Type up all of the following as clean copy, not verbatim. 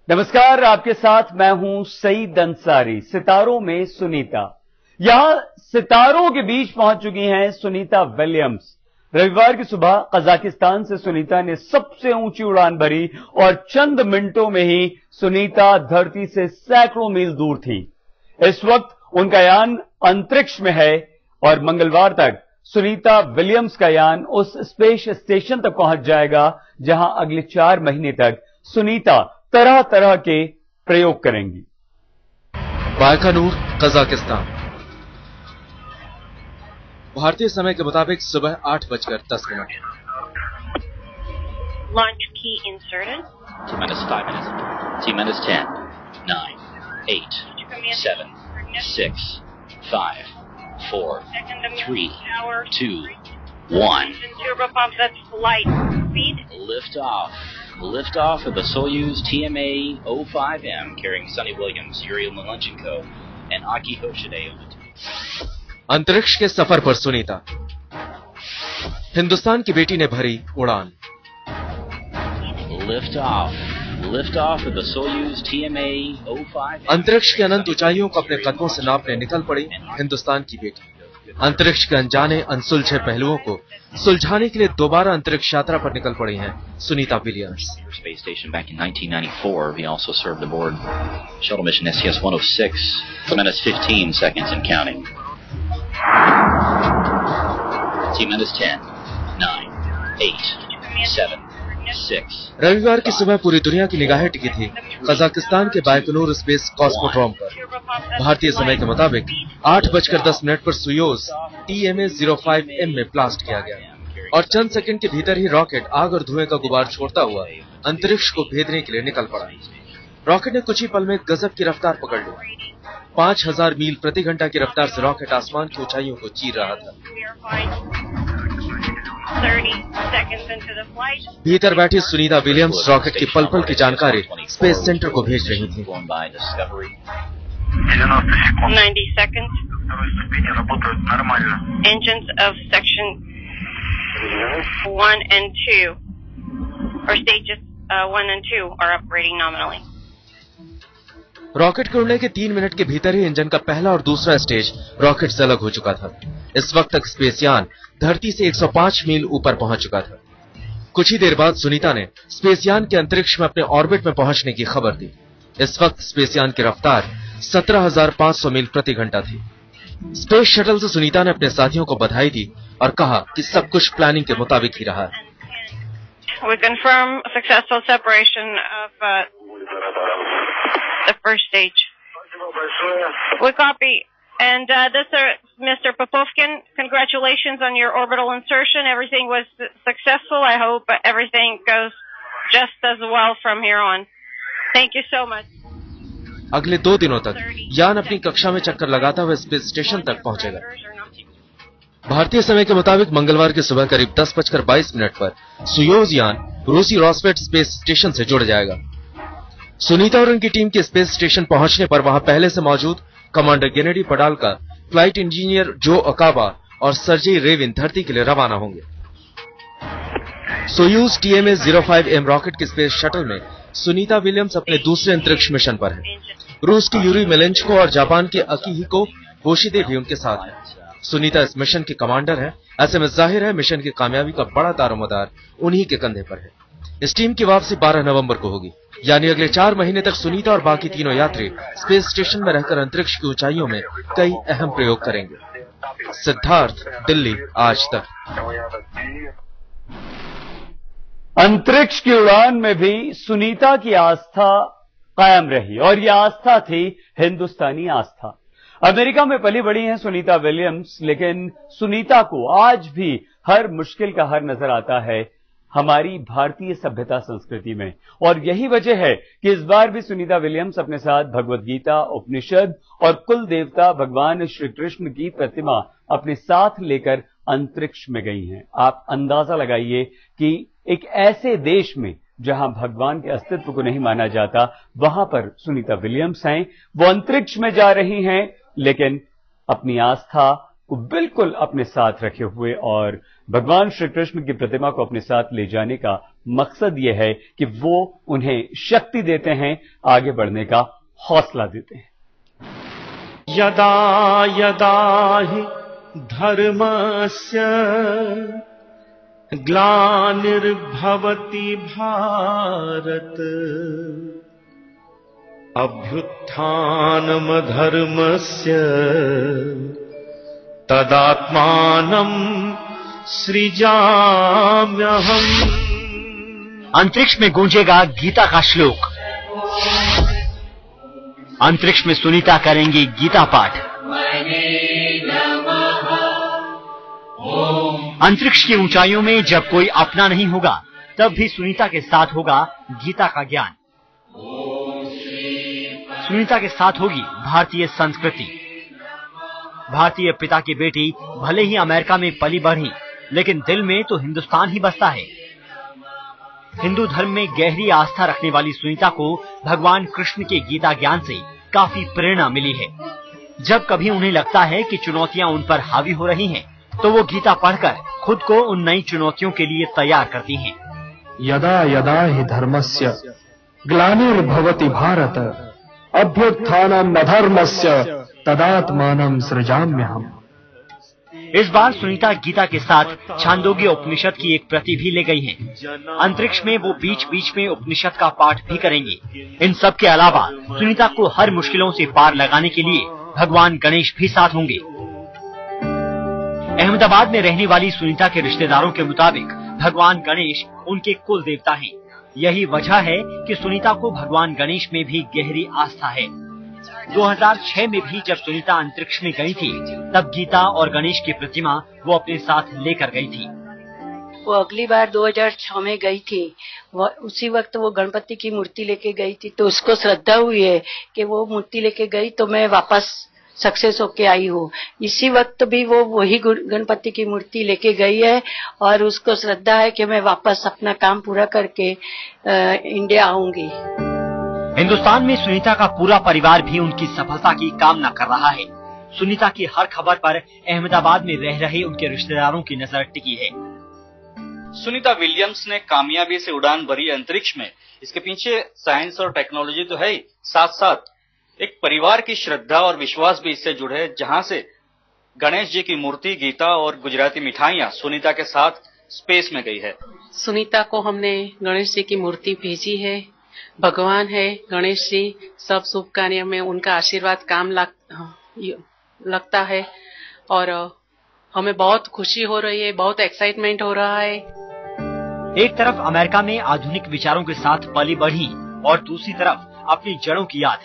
नमस्कार, आपके साथ मैं हूं सईद अंसारी। सितारों में सुनीता। यहां सितारों के बीच पहुंच चुकी हैं सुनीता विलियम्स। रविवार की सुबह कजाकिस्तान से सुनीता ने सबसे ऊंची उड़ान भरी और चंद मिनटों में ही सुनीता धरती से सैकड़ों मील दूर थी। इस वक्त उनका यान अंतरिक्ष में है और मंगलवार तक सुनीता विलियम्स का यान उस स्पेस स्टेशन तक पहुंच जाएगा जहां अगले 4 महीने तक सुनीता तरह तरह के प्रयोग करेंगी। बायकानूर, कजाकिस्तान। भारतीय समय के मुताबिक सुबह 8:10। Launch key inserted. T-minus 5 minutes. T-minus 10, 9, 8, 7, 6, 5, 4, 3, 2, 1. Turbopumps at flight speed. Lift off. Lift off of the Soyuz TMA-05M carrying Sonny Williams, Yuri Malenchenko, and Aki Hoshide. अंतरिक्ष के सफर पर सुनीता। हिंदुस्तान की बेटी ने भरी उड़ान। Lift off. Lift off of the Soyuz TMA-05M. अंतरिक्ष की अनंत ऊंचाइयों को अपने कदमों से नापने निकल पड़ी हिंदुस्तान की बेटी। अंतरिक्ष के अनजाने अनसुलझे पहलुओं को सुलझाने के लिए दोबारा अंतरिक्ष यात्रा पर निकल पड़ी हैं Sunita Williams. Space station back in 1994. He also served aboard shuttle mission STS-106. T-minus 15 seconds and counting. T-minus 10, 9, 8, 7, 6. रविवार की सुबह पूरी दुनिया की निगाहें टिकी थी कजाकिस्तान के बायकानूर स्पेस कॉस्मोड्रोम पर। भारतीय समय के मुताबिक 8:10 पर सुयोज TMA-05M में ब्लास्ट किया गया और चंद सेकंड के भीतर ही रॉकेट आग और धुएं का गुबार छोड़ता हुआ अंतरिक्ष को भेदने के लिए निकल पड़ा। रॉकेट ने कुछ ही पल में गजब की रफ्तार पकड़ ली। 5000 मील प्रति घंटा की रफ्तार से रॉकेट आसमान की ऊंचाइयों को चीर रहा था। 30 seconds into the flight. भीतर बैठी सुनीता विलियम्स रॉकेट की पल पल की जानकारी स्पेस सेंटर को भेज रही थी। 90 seconds. Engines of section 1 and 2, or stages 1 and 2 are operating nominally. Rocket के उड़ने के 3 मिनट के भीतर ही इंजन का पहला और दूसरा स्टेज रॉकेट से अलग हो चुका था। इस वक्त तक स्पेसयान धरती से 105 मील ऊपर पहुंच चुका था। कुछ ही देर बाद सुनीता ने स्पेसयान के अंतरिक्ष में अपने ऑर्बिट में पहुंचने की खबर दी। इस वक्त स्पेसयान की रफ्तार 17,500 मील प्रति घंटा थी। स्पेस शटल से सुनीता ने अपने साथियों को बधाई दी और कहा कि सब कुछ प्लानिंग के मुताबिक ही रहा है। We confirm successful separation of the first stage. We copy. And this is Mr. Popovkin. Congratulations on your orbital insertion. Everything was successful. I hope everything goes just as well from here on. Thank you so much. अगले 2 दिनों तक यान अपनी कक्षा में चक्कर लगाता हुआ स्पेस स्टेशन तक पहुंचेगा। भारतीय समय के मुताबिक मंगलवार की सुबह करीब 10:22 पर सुयोज यान रूसी रॉसवेट स्पेस स्टेशन से जुड़ जाएगा। सुनीता और उनकी टीम के स्पेस स्टेशन पहुंचने पर वहां पहले से मौजूद कमांडर गेनेडी पडाल्का, फ्लाइट इंजीनियर जो अकाबा और सर्जेई रेविन धरती के लिए रवाना होंगे। सोयूज TMA-05M रॉकेट के स्पेस शटल में सुनीता विलियम्स अपने दूसरे अंतरिक्ष मिशन पर है। रूस की यूरी मेलेंचको और जापान के अकीहिको होशिदे भी उनके साथ हैं। सुनीता इस मिशन की कमांडर है। ऐसे में जाहिर है मिशन की कामयाबी का बड़ा दारोमदार उन्हीं के कंधे पर है। इस टीम की वापसी 12 नवंबर को होगी, यानी अगले 4 महीने तक सुनीता और बाकी तीनों यात्री स्पेस स्टेशन में रहकर अंतरिक्ष की ऊंचाइयों में कई अहम प्रयोग करेंगे। सिद्धार्थ, दिल्ली, आज तक। अंतरिक्ष की उड़ान में भी सुनीता की आस्था कायम रही और यह आस्था थी हिंदुस्तानी आस्था। अमेरिका में पली बड़ी हैं सुनीता विलियम्स, लेकिन सुनीता को आज भी हर मुश्किल का हर नजर आता है हमारी भारतीय सभ्यता संस्कृति में। और यही वजह है कि इस बार भी सुनीता विलियम्स अपने साथ भगवत गीता, उपनिषद और कुल देवता भगवान श्री कृष्ण की प्रतिमा अपने साथ लेकर अंतरिक्ष में गई हैं। आप अंदाजा लगाइए कि एक ऐसे देश में जहां भगवान के अस्तित्व को नहीं माना जाता, वहां पर सुनीता विलियम्स हैं। वो अंतरिक्ष में जा रही हैं, लेकिन अपनी आस्था को बिल्कुल अपने साथ रखे हुए और भगवान श्री कृष्ण की प्रतिमा को अपने साथ ले जाने का मकसद यह है कि वो उन्हें शक्ति देते हैं, आगे बढ़ने का हौसला देते हैं। यदा यदा हि धर्मस्य ग्लानिर्भवति भारत अभ्युत्थानमधर्मस्य तदात्मानं सृजाम्यहम्। अंतरिक्ष में गूंजेगा गीता का श्लोक। अंतरिक्ष में सुनीता करेंगी गीता पाठ। अंतरिक्ष की ऊंचाइयों में जब कोई अपना नहीं होगा, तब भी सुनीता के साथ होगा गीता का ज्ञान। सुनीता के साथ होगी भारतीय संस्कृति। भारतीय पिता की बेटी भले ही अमेरिका में पली बढ़ी, लेकिन दिल में तो हिंदुस्तान ही बसता है। हिंदू धर्म में गहरी आस्था रखने वाली सुनीता को भगवान कृष्ण के गीता ज्ञान से काफी प्रेरणा मिली है। जब कभी उन्हें लगता है कि चुनौतियां उन पर हावी हो रही हैं, तो वो गीता पढ़कर खुद को उन नई चुनौतियों के लिए तैयार करती हैं। यदा यदा हि धर्मस्य ग्लानिर्भवति भारत अभ्युत्थानम् अधर्मस्य तदात्मानं सृजाम्यहम्। इस बार सुनीता गीता के साथ छांदोग्य उपनिषद की एक प्रति भी ले गई हैं। अंतरिक्ष में वो बीच बीच में उपनिषद का पाठ भी करेंगी। इन सब के अलावा सुनीता को हर मुश्किलों से पार लगाने के लिए भगवान गणेश भी साथ होंगे। अहमदाबाद में रहने वाली सुनीता के रिश्तेदारों के मुताबिक भगवान गणेश उनके कुल देवता हैं। यही वजह है कि सुनीता को भगवान गणेश में भी गहरी आस्था है। 2006 में भी जब सुनीता अंतरिक्ष में गई थी, तब गीता और गणेश की प्रतिमा वो अपने साथ लेकर गई थी। वो अगली बार 2006 में गई थी, उसी वक्त वो गणपति की मूर्ति लेके गई थी, तो उसको श्रद्धा हुई है कि वो मूर्ति लेके गई तो मैं वापस सक्सेस होके आई हूँ। इसी वक्त भी वो वही गणपति की मूर्ति लेके गई है और उसको श्रद्धा है कि मैं वापस अपना काम पूरा करके इंडिया आऊंगी। हिंदुस्तान में सुनीता का पूरा परिवार भी उनकी सफलता की कामना कर रहा है। सुनीता की हर खबर पर अहमदाबाद में रह रहे उनके रिश्तेदारों की नजर टिकी है। सुनीता विलियम्स ने कामयाबी से उड़ान भरी अंतरिक्ष में। इसके पीछे साइंस और टेक्नोलॉजी तो है ही, साथ साथ एक परिवार की श्रद्धा और विश्वास भी इससे जुड़े, जहां से गणेश जी की मूर्ति, गीता और गुजराती मिठाइयां सुनीता के साथ स्पेस में गई है। सुनीता को हमने गणेश जी की मूर्ति भेजी है। भगवान है गणेश जी, सब शुभ कार्य में उनका आशीर्वाद काम लगता है और हमें बहुत खुशी हो रही है, बहुत एक्साइटमेंट हो रहा है। एक तरफ अमेरिका में आधुनिक विचारों के साथ पली बढ़ी और दूसरी तरफ अपनी जड़ों की याद।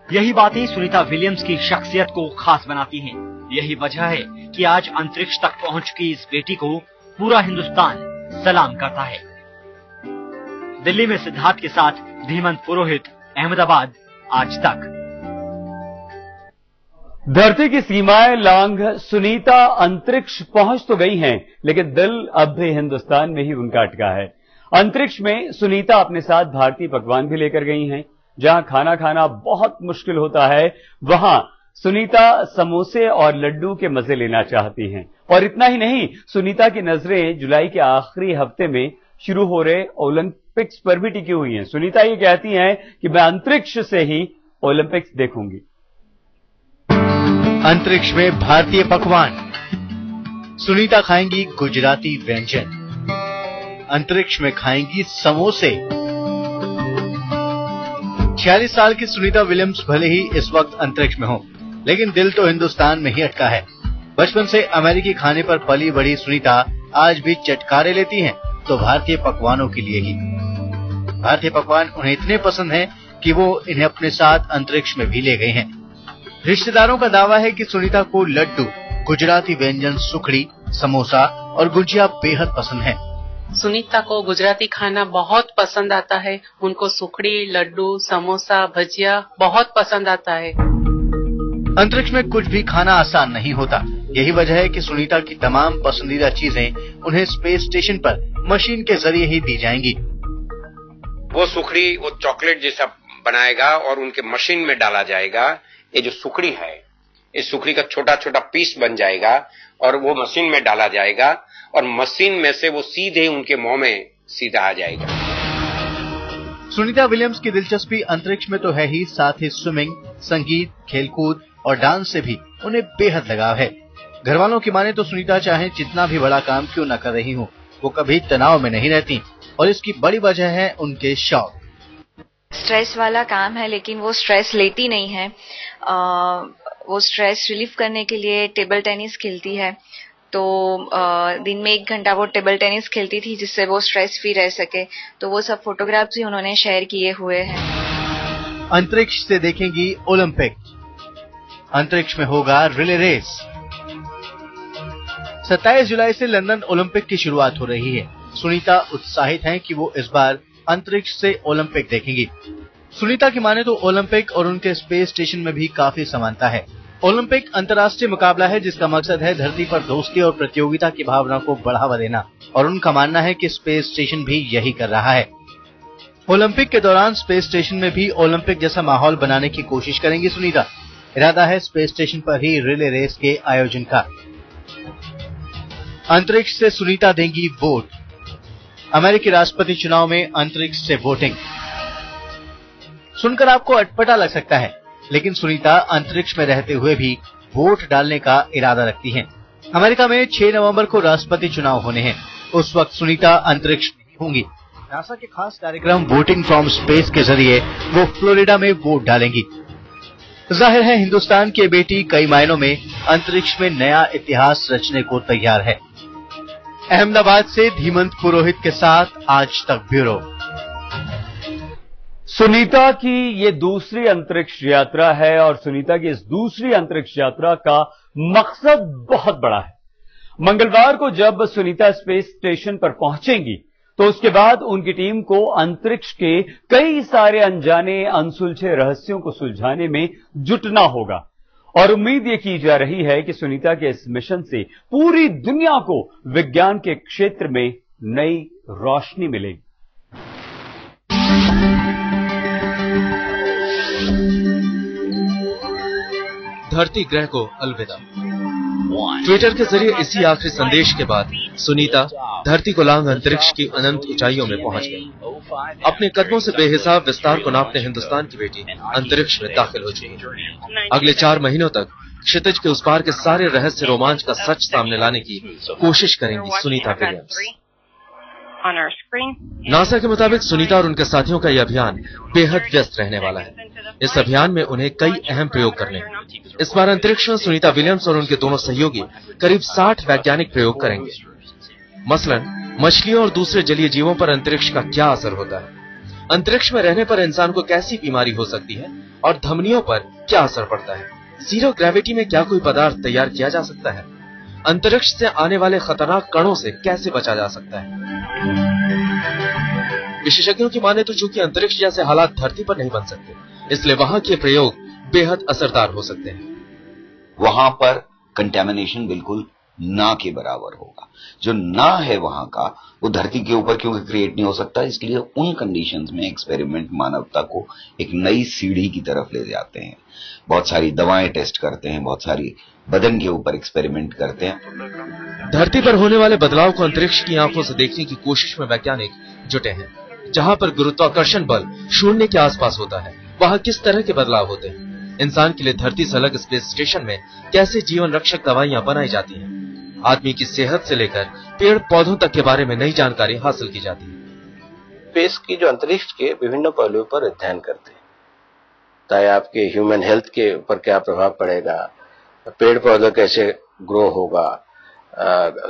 यही बातें सुनीता विलियम्स की शख्सियत को खास बनाती हैं। यही वजह है कि आज अंतरिक्ष तक पहुंच चुकी इस बेटी को पूरा हिंदुस्तान सलाम करता है। दिल्ली में सिद्धार्थ के साथ धीमंत पुरोहित, अहमदाबाद, आज तक। धरती की सीमाएं लांघ सुनीता अंतरिक्ष पहुंच तो गई हैं, लेकिन दिल अब भी हिंदुस्तान में ही उनका अटका है। अंतरिक्ष में सुनीता अपने साथ भारतीय पकवान भी लेकर गई हैं। जहां खाना खाना बहुत मुश्किल होता है, वहां सुनीता समोसे और लड्डू के मजे लेना चाहती हैं। और इतना ही नहीं, सुनीता की नजरें जुलाई के आखिरी हफ्ते में शुरू हो रहे ओलंपिक्स पर भी टिकी हुई हैं। सुनीता ये कहती हैं कि मैं अंतरिक्ष से ही ओलंपिक्स देखूंगी। अंतरिक्ष में भारतीय पकवान। सुनीता खाएंगी गुजराती व्यंजन। अंतरिक्ष में खाएंगी समोसे। 46 साल की सुनीता विलियम्स भले ही इस वक्त अंतरिक्ष में हो, लेकिन दिल तो हिंदुस्तान में ही अटका है। बचपन से अमेरिकी खाने पर पली बढ़ी सुनीता आज भी चटकारे लेती हैं, तो भारतीय पकवानों के लिए ही। भारतीय पकवान उन्हें इतने पसंद हैं कि वो इन्हें अपने साथ अंतरिक्ष में भी ले गए हैं। रिश्तेदारों का दावा है कि सुनीता को लड्डू, गुजराती व्यंजन सुखड़ी, समोसा और गुजिया बेहद पसंद है। सुनीता को गुजराती खाना बहुत पसंद आता है। उनको सुखड़ी, लड्डू, समोसा, भजिया बहुत पसंद आता है। अंतरिक्ष में कुछ भी खाना आसान नहीं होता। यही वजह है कि सुनीता की तमाम पसंदीदा चीजें उन्हें स्पेस स्टेशन पर मशीन के जरिए ही दी जाएंगी। वो सुखड़ी वो चॉकलेट जैसा बनाएगा और उनके मशीन में डाला जाएगा। ये जो सुखड़ी है, इस सुखड़ी का छोटा छोटा पीस बन जाएगा और वो मशीन में डाला जाएगा और मशीन में से वो सीधे उनके मुंह में सीधा आ जाएगा। सुनीता विलियम्स की दिलचस्पी अंतरिक्ष में तो है ही, साथ ही स्विमिंग, संगीत, खेलकूद और डांस से भी उन्हें बेहद लगाव है। घर वालों की माने तो सुनीता चाहे जितना भी बड़ा काम क्यों न कर रही हो, वो कभी तनाव में नहीं रहती और इसकी बड़ी वजह है उनके शौक। स्ट्रेस वाला काम है लेकिन वो स्ट्रेस लेती नहीं है। वो स्ट्रेस रिलीफ करने के लिए टेबल टेनिस खेलती है, तो दिन में 1 घंटा वो टेबल टेनिस खेलती थी जिससे वो स्ट्रेस फ्री रह सके। तो वो सब फोटोग्राफ्स भी उन्होंने शेयर किए हुए हैं। अंतरिक्ष से देखेंगी ओलंपिक। अंतरिक्ष में होगा रिले रेस। 27 जुलाई से लंदन ओलंपिक की शुरुआत हो रही है। सुनीता उत्साहित हैं कि वो इस बार अंतरिक्ष से ओलंपिक देखेंगी। सुनीता की माने तो ओलंपिक और उनके स्पेस स्टेशन में भी काफी समानता है। ओलंपिक अंतर्राष्ट्रीय मुकाबला है जिसका मकसद है धरती पर दोस्ती और प्रतियोगिता की भावना को बढ़ावा देना, और उनका मानना है कि स्पेस स्टेशन भी यही कर रहा है। ओलंपिक के दौरान स्पेस स्टेशन में भी ओलंपिक जैसा माहौल बनाने की कोशिश करेंगी सुनीता। इरादा है स्पेस स्टेशन पर ही रिले रेस के आयोजन का। अंतरिक्ष से सुनीता देंगी वोट। अमेरिकी राष्ट्रपति चुनाव में अंतरिक्ष से वोटिंग। सुनकर आपको अटपटा लग सकता है, लेकिन सुनीता अंतरिक्ष में रहते हुए भी वोट डालने का इरादा रखती हैं। अमेरिका में 6 नवंबर को राष्ट्रपति चुनाव होने हैं। उस वक्त सुनीता अंतरिक्ष में होंगी। नासा के खास कार्यक्रम वोटिंग फ्रॉम स्पेस के जरिए वो फ्लोरिडा में वोट डालेंगी। जाहिर है हिंदुस्तान की बेटी कई मायनों में अंतरिक्ष में नया इतिहास रचने को तैयार है। अहमदाबाद से धीमंत पुरोहित के साथ आज तक ब्यूरो। सुनीता की ये दूसरी अंतरिक्ष यात्रा है और सुनीता की इस दूसरी अंतरिक्ष यात्रा का मकसद बहुत बड़ा है। मंगलवार को जब सुनीता स्पेस स्टेशन पर पहुंचेंगी तो उसके बाद उनकी टीम को अंतरिक्ष के कई सारे अनजाने अनसुलझे रहस्यों को सुलझाने में जुटना होगा और उम्मीद ये की जा रही है कि सुनीता के इस मिशन से पूरी दुनिया को विज्ञान के क्षेत्र में नई रोशनी मिलेगी। धरती ग्रह को अलविदा। ट्विटर के जरिए इसी आखिरी संदेश के बाद सुनीता धरती को लांघ अंतरिक्ष की अनंत ऊंचाइयों में पहुंच गई। अपने कदमों से बेहिसाब विस्तार को नापने हिंदुस्तान की बेटी अंतरिक्ष में दाखिल हो चुकी है। अगले 4 महीनों तक क्षितिज के उस पार के सारे रहस्य रोमांच का सच सामने लाने की कोशिश करेंगी सुनीता विलियम्स। नासा के मुताबिक सुनीता और उनके साथियों का यह अभियान बेहद व्यस्त रहने वाला है। इस अभियान में उन्हें कई अहम प्रयोग करने हैं। इस बार अंतरिक्ष में सुनीता विलियम्स और उनके दोनों सहयोगी करीब 60 वैज्ञानिक प्रयोग करेंगे। मसलन मछलियों और दूसरे जलीय जीवों पर अंतरिक्ष का क्या असर होता है, अंतरिक्ष में रहने पर इंसान को कैसी बीमारी हो सकती है और धमनियों पर क्या असर पड़ता है, जीरो ग्रेविटी में क्या कोई पदार्थ तैयार किया जा सकता है, अंतरिक्ष से आने वाले खतरनाक कणों से कैसे बचा जा सकता है। विशेषज्ञों की माने तो चूंकि अंतरिक्ष जैसे हालात धरती पर नहीं बन सकते, इसलिए वहां के प्रयोग बेहद असरदार हो सकते हैं। वहां पर कंटेमिनेशन बिल्कुल ना के बराबर होगा। जो ना है वहां का वो धरती के ऊपर क्योंकि क्रिएट नहीं हो सकता, इसलिए उन कंडीशंस में एक्सपेरिमेंट मानवता को एक नई सीढ़ी की तरफ ले जाते हैं। बहुत सारी दवाएं टेस्ट करते हैं, बहुत सारी बदन के ऊपर एक्सपेरिमेंट करते हैं। धरती पर होने वाले बदलाव को अंतरिक्ष की आंखों से देखने की कोशिश में वैज्ञानिक जुटे हैं। जहां पर गुरुत्वाकर्षण बल शून्य के आसपास होता है, वहां किस तरह के बदलाव होते हैं, इंसान के लिए धरती से अलग स्पेस स्टेशन में कैसे जीवन रक्षक दवाइयां बनाई जाती हैं, आदमी की सेहत से लेकर पेड़ पौधों तक के बारे में नई जानकारी हासिल की जाती है। स्पेस की जो अंतरिक्ष के विभिन्न पहलुओं पर अध्ययन करते हैं, चाहे आपके ह्यूमन हेल्थ के ऊपर क्या प्रभाव पड़ेगा, पेड़ पौधे कैसे ग्रो होगा,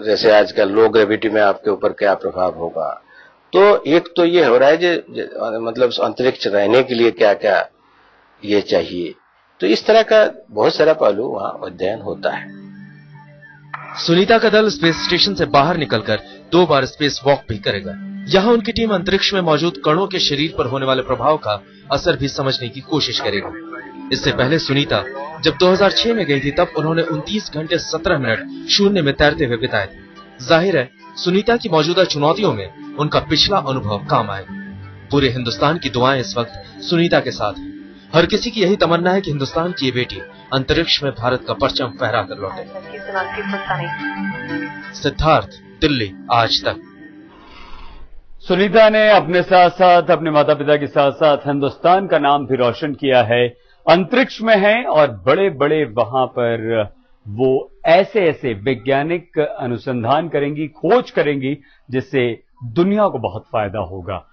जैसे आजकल लो ग्रेविटी में आपके ऊपर क्या प्रभाव होगा। तो एक तो ये हो रहा है मतलब अंतरिक्ष रहने के लिए क्या क्या ये चाहिए, तो इस तरह का बहुत सारा पहलू वहां अध्ययन होता है। सुनीता का दल स्पेस स्टेशन से बाहर निकलकर 2 बार स्पेस वॉक भी करेगा। यहाँ उनकी टीम अंतरिक्ष में मौजूद कणों के शरीर पर होने वाले प्रभाव का असर भी समझने की कोशिश करेगी। इससे पहले सुनीता जब 2006 में गई थी तब उन्होंने 29 घंटे 17 मिनट शून्य में तैरते हुए बिताए थे। जाहिर है सुनीता की मौजूदा चुनौतियों में उनका पिछला अनुभव काम आएगा। पूरे हिंदुस्तान की दुआएं इस वक्त सुनीता के साथ हैं। हर किसी की यही तमन्ना है कि हिंदुस्तान की ये बेटी अंतरिक्ष में भारत का परचम फहरा कर लौटे। सिद्धार्थ, दिल्ली, आज तक। सुनीता ने अपने साथ साथ अपने माता पिता के साथ साथ हिंदुस्तान का नाम भी रोशन किया है। अंतरिक्ष में है और बड़े बड़े वहां पर वो ऐसे ऐसे वैज्ञानिक अनुसंधान करेंगी, खोज करेंगी, जिससे दुनिया को बहुत फायदा होगा।